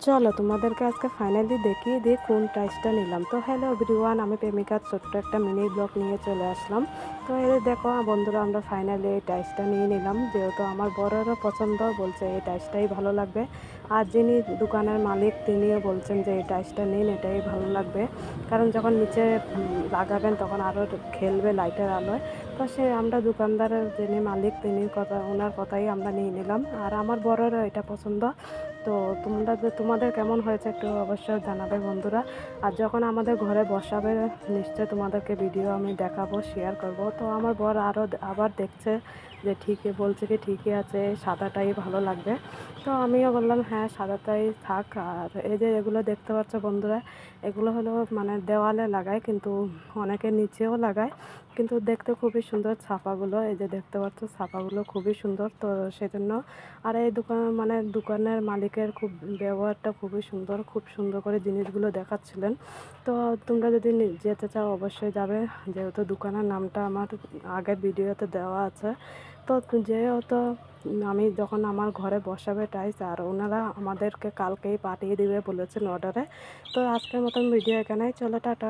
চলো তোমাদেরকে আজকে ফাইনালি দেখিয়ে দিয়ে কোন টাইসটা নিলাম। তো হ্যালো এভরিওয়ান, আমি প্রেমিকার ছোট্ট একটা মিনি ব্লগ নিয়ে চলে আসলাম। তো এই দেখো বন্ধুরা, আমরা ফাইনালি এই টাইসটা নিয়ে নিলাম, যেহেতু আমার বড়েরও পছন্দ, বলছে এই টাইসটাই ভালো লাগবে। আর যিনি দোকানের মালিক তিনিও বলছেন যে এই টাইসটা নিন, এটাই ভালো লাগবে, কারণ যখন নিচে লাগাবেন তখন আরও খেলবে লাইটের আলোয়। তো সে আমরা দোকানদারের যিনি মালিক তিনি কথা ওনার কথাই আমরা নিয়ে নিলাম, আর আমার বড়েরও এটা পছন্দ। তো তোমাদের কেমন হয়েছে একটু অবশ্যই জানাবে বন্ধুরা। আর যখন আমাদের ঘরে বসাবে নিশ্চয় তোমাদেরকে ভিডিও আমি দেখাবো, শেয়ার করব। তো আমার বর আবার দেখছে যে ঠিকই বলছে, কি ঠিকই আছে, সাদাটাই ভালো লাগবে। তো আমিও বললাম হ্যাঁ সাদাটাই থাক। আর এই যে এগুলো দেখতে পাচ্ছ বন্ধুরা, এগুলো হলো মানে দেওয়ালে লাগায়, কিন্তু অনেকে নিচেও লাগায়, কিন্তু দেখতে খুবই সুন্দর ছাপাগুলো। এই যে দেখতে পাচ্ছ ছাপাগুলো খুবই সুন্দর, তো সেজন্য। আর এই দোকানের মালিকের খুব ব্যবহারটা খুবই সুন্দর, খুব সুন্দর করে জিনিসগুলো দেখাচ্ছিলেন। তো তোমরা যদি যেতে চাও অবশ্যই যাবে, যেহেতু দোকানের নামটা আমার আগের ভিডিওতে দেওয়া আছে। তো যেহেতু আমি যখন আমার ঘরে বসাবে টাইস, আর ওনারা আমাদেরকে কালকেই পাঠিয়ে দিবে বলেছেন অর্ডারে। তো আজকের মতন ভিডিও এখানেই, চলো টাটা।